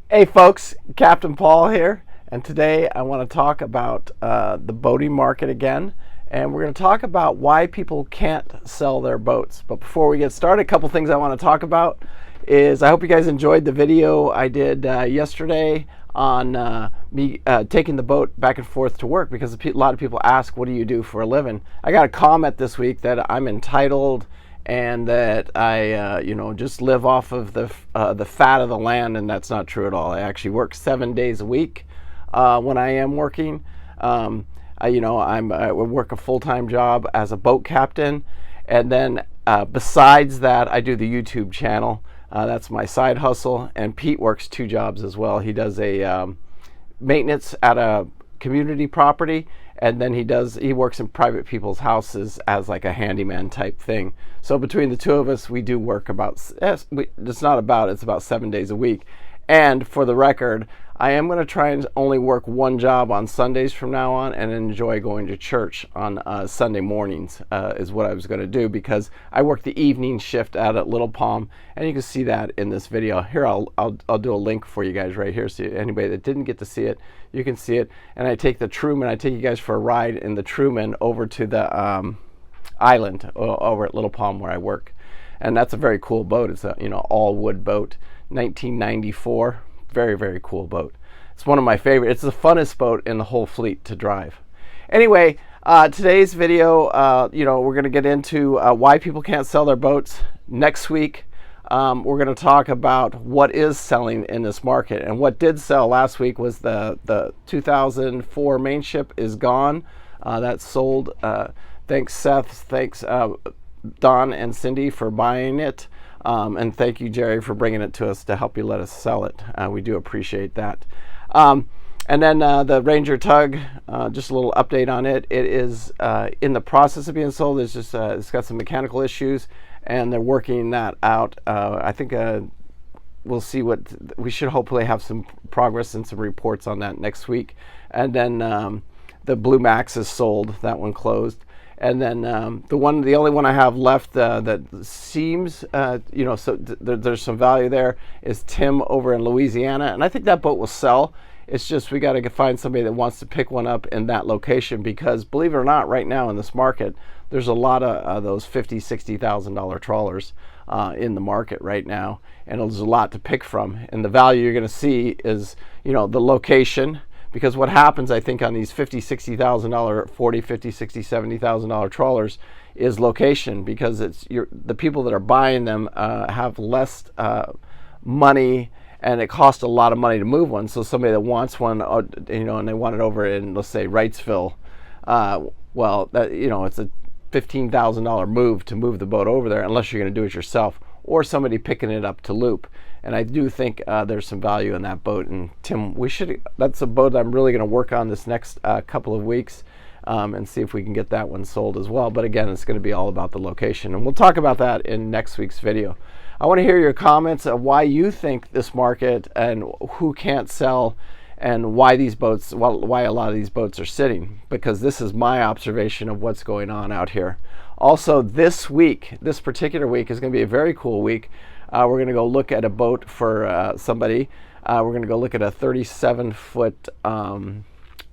Hey folks, Captain Paul here, and today I want to talk about the boating market again, and we're going to talk about why people can't sell their boats. But before we get started, a couple things I want to talk about is I hope you guys enjoyed the video I did yesterday on me taking the boat back and forth to work, because a lot of people ask, what do you do for a living? I got a comment this week that I'm entitled and that I, just live off of the fat of the land, and that's not true at all. I actually work 7 days a week when I am working. I work a full-time job as a boat captain, and then besides that, I do the YouTube channel. That's my side hustle, and Pete works 2 jobs as well. He does a maintenance at a community property, and then he works in private people's houses as like a handyman type thing. So between the 2 of us, we do work it's about 7 days a week. And for the record, I am going to try and only work 1 job on Sundays from now on, and enjoy going to church on Sunday mornings is what I was going to do, because I work the evening shift out at Little Palm, and you can see that in this video. Here, I'll do a link for you guys right here, so anybody that didn't get to see it, you can see it. And I take you guys for a ride in the Truman over to the island over at Little Palm where I work. And that's a very cool boat. It's a all wood boat, 1994. Very, very cool boat. It's one of my favorite. It's the funnest boat in the whole fleet to drive. Anyway, today's video, we're going to get into why people can't sell their boats. Next week, we're going to talk about what is selling in this market. And what did sell last week was the 2004 main ship is gone. That's sold. Thanks, Seth. Thanks, Don and Cindy, for buying it. And thank you, Jerry, for bringing it to us to help you let us sell it. We do appreciate that. And then the Ranger Tug, just a little update on it. It is in the process of being sold. It's got some mechanical issues, and they're working that out. I think we'll see we should hopefully have some progress and some reports on that next week. And then the Blue Max is sold. That one closed. And then the only one I have left that seems, there's some value there, is Tim over in Louisiana. And I think that boat will sell. It's just we got to find somebody that wants to pick one up in that location, because believe it or not, right now in this market, there's a lot of those $50,000, $60,000 trawlers in the market right now. And there's a lot to pick from. And the value you're going to see is, the location. Because what happens, I think, on these $50,000, $60,000, $40,000, $50,000, $60,000, $70,000 trawlers is location, because the people that are buying them have less money, and it costs a lot of money to move one. So somebody that wants one, and they want it over in, let's say, Wrightsville, it's a $15,000 move to move the boat over there, unless you're going to do it yourself, or somebody picking it up to loop. And I do think there's some value in that boat. And Tim, that's a boat I'm really going to work on this next couple of weeks, and see if we can get that one sold as well. But again, it's going to be all about the location, and we'll talk about that in next week's video. I want to hear your comments of why you think this market, and who can't sell, and why why a lot of these boats are sitting, because this is my observation of what's going on out here. Also, this particular week is going to be a very cool week. We're going to go look at a boat for somebody. We're going to go look at a 37-foot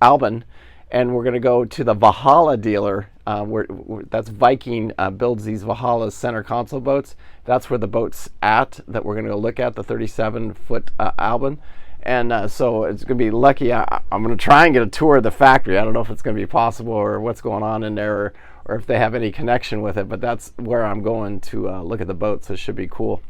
Albin, and we're going to go to the Valhalla dealer. That's Viking builds these Valhalla center console boats. That's where the boat's at that we're going to go look at, the 37-foot Albin. And so it's going to be lucky. I'm going to try and get a tour of the factory. I don't know if it's going to be possible, or what's going on in there, or if they have any connection with it, but that's where I'm going to look at the boat, so it should be cool.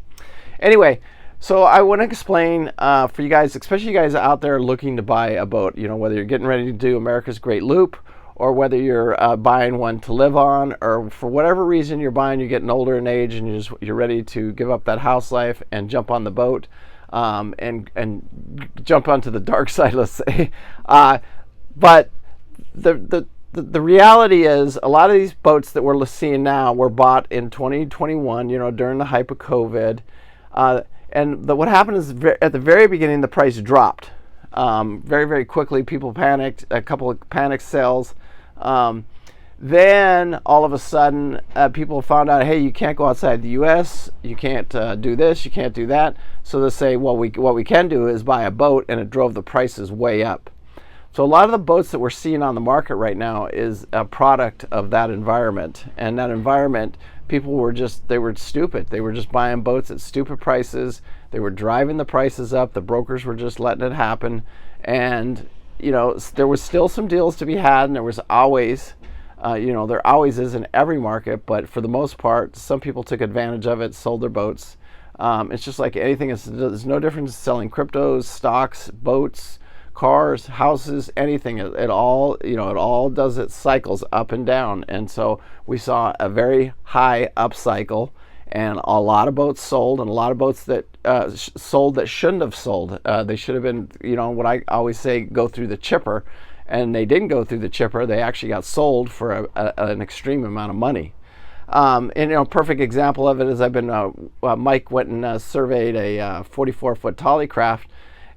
Anyway, so I want to explain for you guys, especially you guys out there looking to buy a boat, whether you're getting ready to do America's Great Loop, or whether you're buying one to live on, or for whatever reason you're getting older in age, and you're ready to give up that house life and jump on the boat, and jump onto the dark side, let's say. But the reality is, a lot of these boats that we're seeing now were bought in 2021, during the hype of COVID. What happened is, at the very beginning, the price dropped very, very quickly. People panicked, a couple of panic sales. Then all of a sudden, people found out, hey, you can't go outside the U.S., you can't do this, you can't do that. So they say, well, what we can do is buy a boat, and it drove the prices way up. So a lot of the boats that we're seeing on the market right now is a product of that environment. And that environment, people were they were stupid. They were just buying boats at stupid prices. They were driving the prices up. The brokers were just letting it happen. And, there was still some deals to be had, and there was always, there always is in every market, but for the most part, some people took advantage of it, sold their boats. It's just like anything. There's no difference selling cryptos, stocks, boats, cars, houses, anything. It all, it all does its cycles up and down. And so we saw a very high up cycle, and a lot of boats sold, and a lot of boats that sold that shouldn't have sold. They should have been, what I always say, go through the chipper, and they didn't go through the chipper. They actually got sold for an extreme amount of money. And perfect example of it is Mike went and surveyed a 44-foot Tollycraft.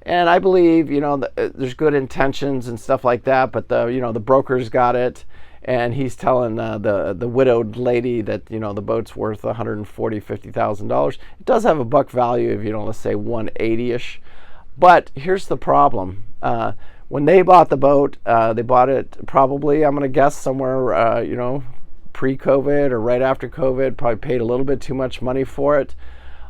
And I believe, there's good intentions and stuff like that, but the brokers got it, and he's telling the widowed lady that, the boat's worth $140,000-$150,000. It does have a buck value of, let's say 180-ish. But here's the problem. When they bought the boat, they bought it probably, I'm going to guess, somewhere, pre-COVID or right after COVID, probably paid a little bit too much money for it.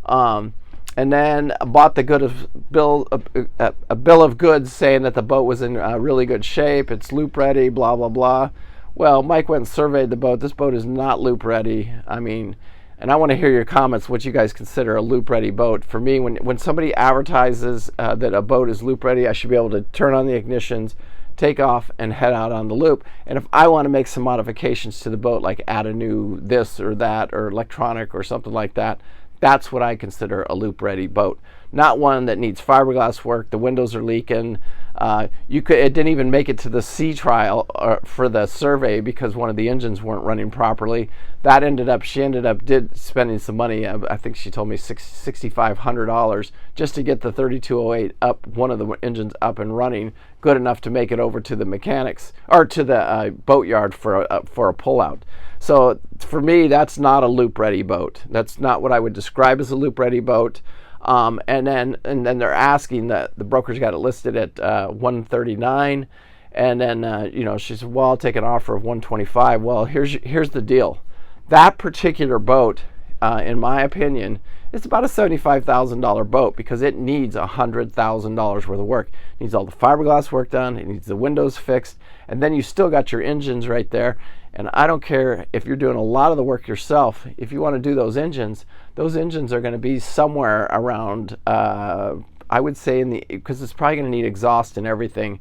And then bought a bill of goods saying that the boat was in really good shape, it's loop ready, blah, blah, blah. Well, Mike went and surveyed the boat. This boat is not loop ready. And I want to hear your comments, what you guys consider a loop ready boat. For me, when somebody advertises that a boat is loop ready, I should be able to turn on the ignitions, take off, and head out on the loop. And if I want to make some modifications to the boat, like add a new this or that or electronic or something like that, that's what I consider a loop-ready boat. Not one that needs fiberglass work. The windows are leaking. It didn't even make it to the sea trial for the survey because one of the engines weren't running properly. She ended up spending some money. I think she told me $6,500 just to get the 3208 up, one of the engines up and running, good enough to make it over to the mechanics or to the boatyard for a pullout. So for me, that's not a loop-ready boat. That's not what I would describe as a loop-ready boat. And then they're asking that the broker's got it listed at $139, and then she said, well, I'll take an offer of $125. Well, here's the deal. That particular boat, in my opinion, it's about a $75,000 boat because it needs $100,000 worth of work. It needs all the fiberglass work done. It needs the windows fixed, and then you still got your engines right there. And I don't care if you're doing a lot of the work yourself. If you want to do those engines are going to be somewhere around, I would say, because it's probably going to need exhaust and everything,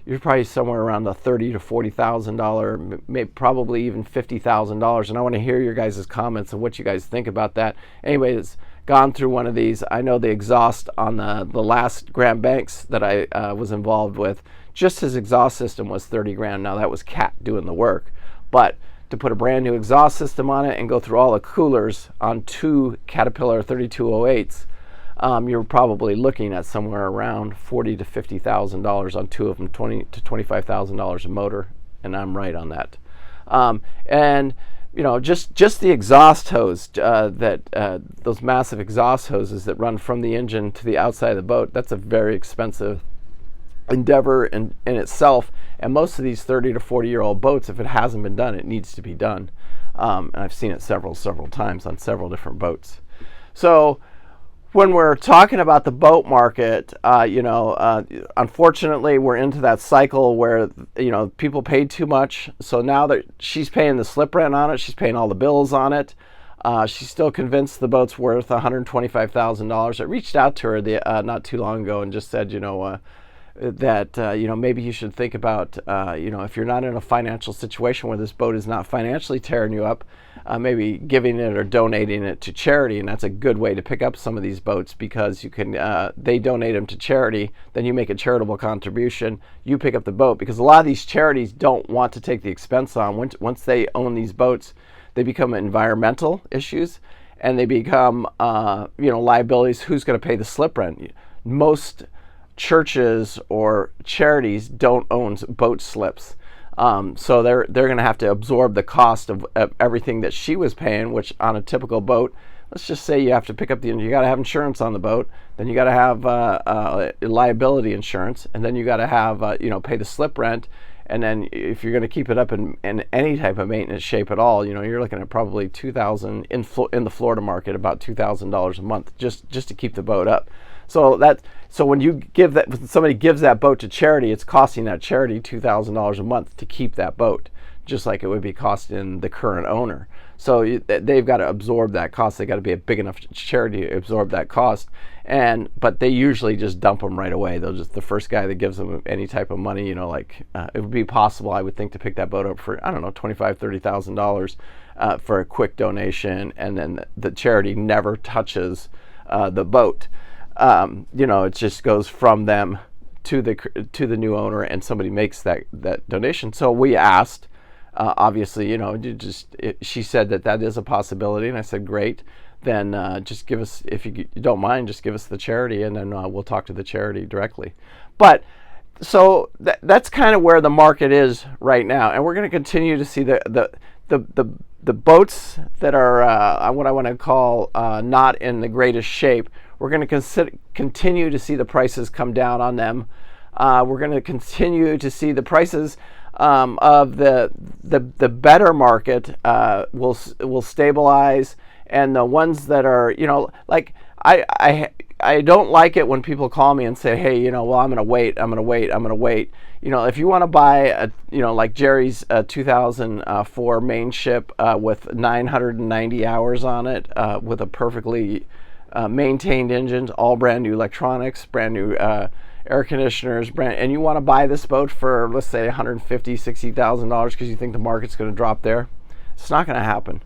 you're probably somewhere around the $30,000 to $40,000, maybe probably even $50,000. And I want to hear your guys' comments and what you guys think about that. Anybody that's gone through one of these, I know the exhaust on the last Grand Banks that I was involved with, just his exhaust system was $30,000. Now that was Cat doing the work. But to put a brand new exhaust system on it and go through all the coolers on two Caterpillar 3208s, you're probably looking at somewhere around $40,000 to $50,000 on two of them, $20,000 to $25,000 a motor, and I'm right on that. And just the exhaust hose, those massive exhaust hoses that run from the engine to the outside of the boat, that's a very expensive endeavor in itself. And most of these 30 to 40-year-old boats, if it hasn't been done, it needs to be done. And I've seen it several times on several different boats. So when we're talking about the boat market, unfortunately, we're into that cycle where people paid too much. So now that she's paying the slip rent on it, she's paying all the bills on it. She's still convinced the boat's worth $125,000. I reached out to her not too long ago and just said, that maybe you should think about if you're not in a financial situation where this boat is not financially tearing you up, maybe giving it or donating it to charity. And that's a good way to pick up some of these boats, because you can they donate them to charity, then you make a charitable contribution, you pick up the boat, because a lot of these charities don't want to take the expense on. Once they own these boats, they become environmental issues, and they become liabilities. Who's going to pay the slip rent? Most churches or charities don't own boat slips. So they're going to have to absorb the cost of everything that she was paying, which on a typical boat, let's just say you have to pick up you got to have insurance on the boat, then you got to have liability insurance, and then you got to have pay the slip rent, and then if you're going to keep it up in any type of maintenance shape at all, you're looking at probably $2,000 in the Florida market, about $2,000 a month just to keep the boat up. So when somebody gives that boat to charity, it's costing that charity $2,000 a month to keep that boat, just like it would be costing the current owner. So they've got to absorb that cost. They got to be a big enough charity to absorb that cost. But they usually just dump them right away. They'll just, the first guy that gives them any type of money, it would be possible, I would think, to pick that boat up for, I don't know, $25,000, $30,000 for a quick donation, and then the charity never touches the boat. It just goes from them to the new owner, and somebody makes that donation. So we asked. Obviously, she said that is a possibility, and I said, great. Then just give us, if you don't mind, just give us the charity, and then we'll talk to the charity directly. But so that's kind of where the market is right now, and we're going to continue to see the boats that are what I want to call not in the greatest shape. We're going to continue to see the prices come down on them. We're going to continue to see the prices of the better market will stabilize, and the ones that are, like I don't like it when people call me and say, hey, well, I'm gonna wait. If you want to buy like Jerry's 2004 main ship with 990 hours on it, with a perfectly maintained engines, all brand new electronics, brand new air conditioners, and you want to buy this boat for, let's say, $150,000-$60,000 because you think the market's going to drop there, it's not going to happen.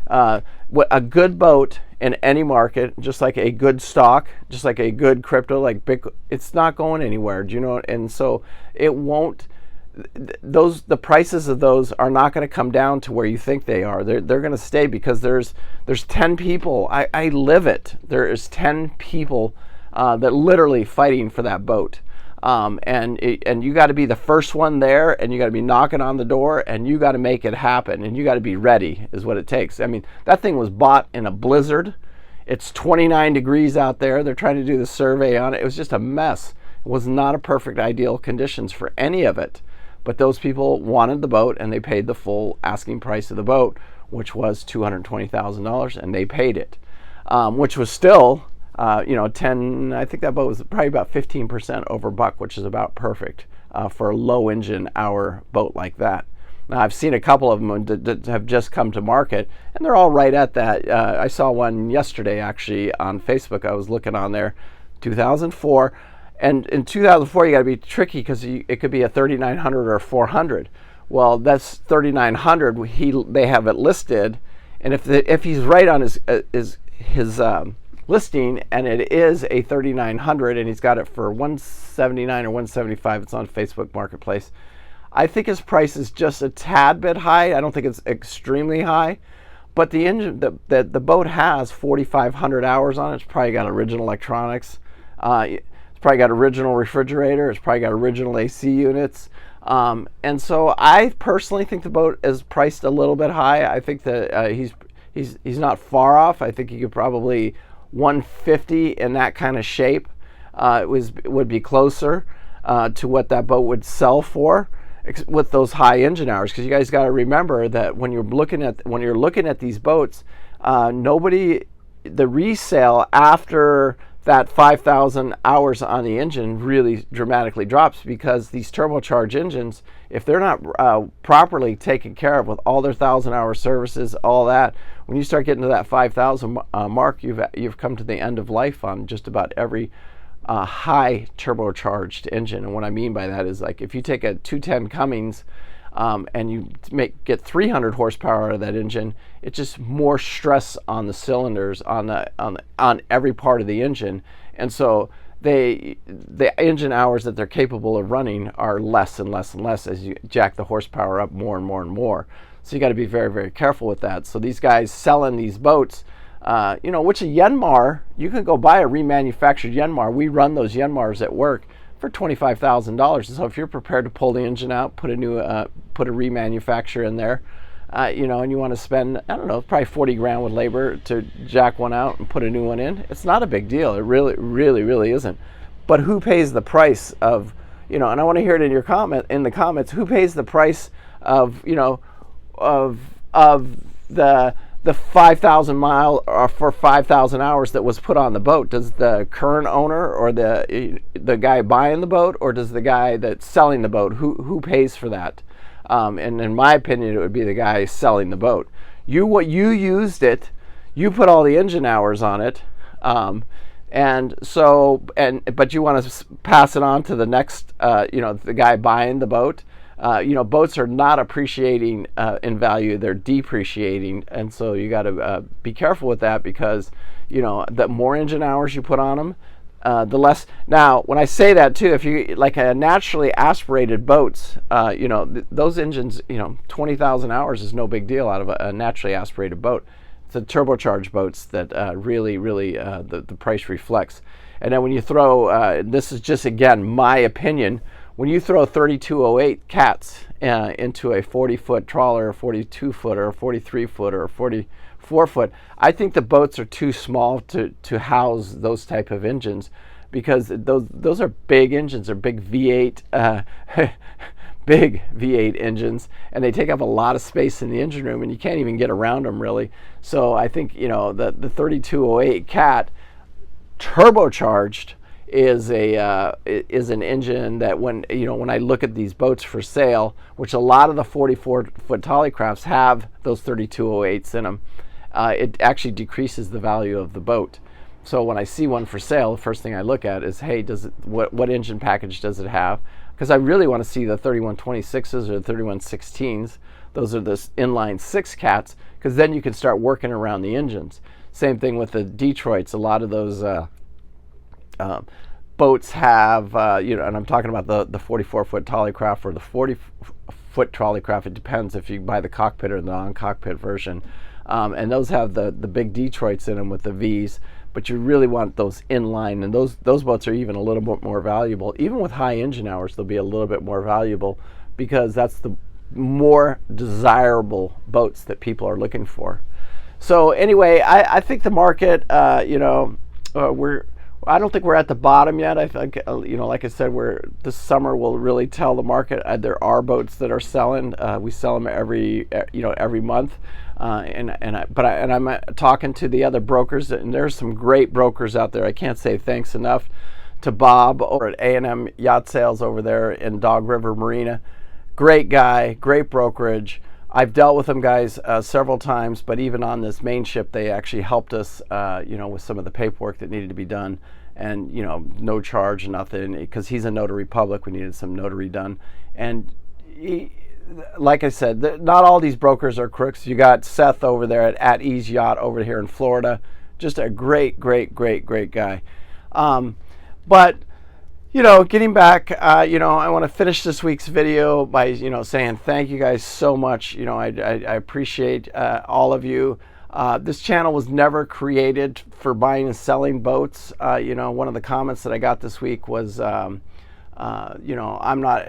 A good boat in any market, just like a good stock, just like a good crypto, like Bitcoin, it's not going anywhere. Do you know? And so it won't. The prices of those are not going to come down to where you think they are. They're going to stay, because there's 10 people. I live it. There is 10 people that literally fighting for that boat, and you got to be the first one there, and you got to be knocking on the door, and you got to make it happen, and you got to be ready, is what it takes. I mean, that thing was bought in a blizzard. It's 29 degrees out there. They're trying to do the survey on it. It was just a mess. It was not a perfect ideal conditions for any of it, but those people wanted the boat, and they paid the full asking price of the boat, which was $220,000, and they paid it, which was still 10, I think that boat was probably about 15% over buck, which is about perfect for a low engine hour boat like that. Now, I've seen a couple of them that have just come to market, and they're all right at that. I saw one yesterday, actually, on Facebook. I was looking on there, 2004. And in 2004, you got to be tricky, because it could be a 3900 or 400. Well, that's 3900. They have it listed, and if he's right on his listing, and it is a 3900, and he's got it for 179 or 175, it's on Facebook Marketplace, I think his price is just a tad bit high. I don't think it's extremely high, but the engine, the boat has 4,500 hours on it. It's probably got original electronics. It's probably got original refrigerator. It's probably got original AC units. And so I personally think the boat is priced a little bit high. I think that he's not far off. I think he could probably 150 in that kind of shape. Would be closer to what that boat would sell for with those high engine hours. Because you guys got to remember that when you're looking at these boats, the resale after that 5,000 hours on the engine really dramatically drops, because these turbocharged engines, if they're not properly taken care of with all their 1,000-hour services, all that, when you start getting to that 5,000 mark, you've come to the end of life on just about every high turbocharged engine. And what I mean by that is, like, if you take a 210 Cummins and you get 300 horsepower out of that engine, it's just more stress on the cylinders, on every part of the engine, and so the engine hours that they're capable of running are less and less and less as you jack the horsepower up more and more and more. So you got to be very, very careful with that. So these guys selling these boats, which a Yanmar, you can go buy a remanufactured Yanmar. We run those Yanmars at work for $25,000. So if you're prepared to pull the engine out, put a remanufacturer in there, you know, and you want to spend, I don't know, probably 40 grand with labor to jack one out and put a new one in, it's not a big deal. It really isn't. But who pays the price of, you know, and I want to hear it in the comments, who pays the price of, you know, of the 5,000 mile or for 5,000 hours that was put on the boat? Does the current owner or the guy buying the boat, or does the guy that's selling the boat? Who pays for that? And in my opinion, it would be the guy selling the boat. You used it, you put all the engine hours on it, but you want to pass it on to the next, you know, the guy buying the boat. You know, boats are not appreciating in value; they're depreciating, and so you got to be careful with that, because, you know, the more engine hours you put on them, the less. Now, when I say that too, if you like a naturally aspirated boats, you know, those engines, you know, 20,000 hours is no big deal out of a naturally aspirated boat. It's the turbocharged boats that really the price reflects. And then when you throw, this is just again my opinion. When you throw 3208 cats into a 40-foot trawler, a 42-foot, or a 43-foot, or a 44-foot, I think the boats are too small to house those type of engines, because those are big engines. They're big V8, big V8 engines, and they take up a lot of space in the engine room, and you can't even get around them really. So I think, you know, the 3208 cat turbocharged is an engine that, when I look at these boats for sale, which a lot of the 44-foot Tollycrafts have those 3208s in them, it actually decreases the value of the boat. So when I see one for sale, the first thing I look at is, hey, what engine package does it have? Because I really want to see the 3126s or the 3116s. Those are the inline 6 cats, because then you can start working around the engines. Same thing with the Detroits. A lot of those boats have, you know, and I'm talking about the 44-foot Tollycraft or the 40-foot Tollycraft. It depends if you buy the cockpit or the non-cockpit version. And those have the big Detroits in them with the V's. But you really want those inline, and those boats are even a little bit more valuable. Even with high engine hours, they'll be a little bit more valuable, because that's the more desirable boats that people are looking for. So anyway, I think the market, you know, I don't think we're at the bottom yet. I think, you know, like I said, this summer will really tell the market. There are boats that are selling. We sell them every month. But I'm talking to the other brokers, and there's some great brokers out there. I can't say thanks enough to Bob over at A&M Yacht Sales over there in Dog River Marina. Great guy, great brokerage. I've dealt with them guys several times, but even on this main ship, they actually helped us, you know, with some of the paperwork that needed to be done, and, you know, no charge, nothing, because he's a notary public. We needed some notary done, and like I said, not all these brokers are crooks. You got Seth over there at Ease Yacht over here in Florida, just a great guy. But, you know, getting back, you know, I want to finish this week's video by, you know, saying thank you guys so much. You know, I appreciate all of you. This channel was never created for buying and selling boats. You know, one of the comments that I got this week was, you know, I'm not,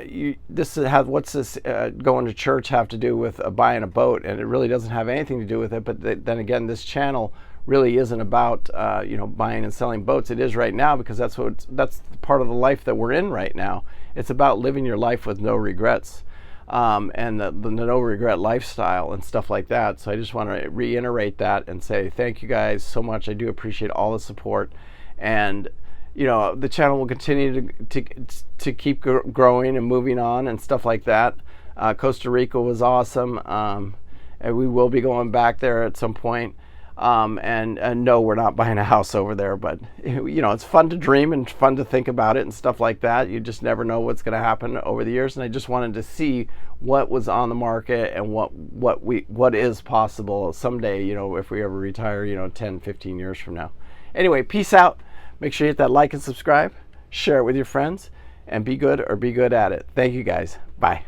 what's this going to church have to do with buying a boat? And it really doesn't have anything to do with it. But then again, this channel really isn't about, you know, buying and selling boats. It is right now, because that's part of the life that we're in right now. It's about living your life with no regrets, and the no regret lifestyle and stuff like that. So I just want to reiterate that and say thank you guys so much. I do appreciate all the support, and, you know, the channel will continue to keep growing and moving on and stuff like that. Costa Rica was awesome, and we will be going back there at some point. And no, we're not buying a house over there, but, you know, it's fun to dream and fun to think about it and stuff like that. You just never know what's going to happen over the years. And I just wanted to see what was on the market and what is possible someday, you know, if we ever retire, you know, 10, 15 years from now. Anyway, peace out. Make sure you hit that like and subscribe, share it with your friends, and be good or be good at it. Thank you guys. Bye.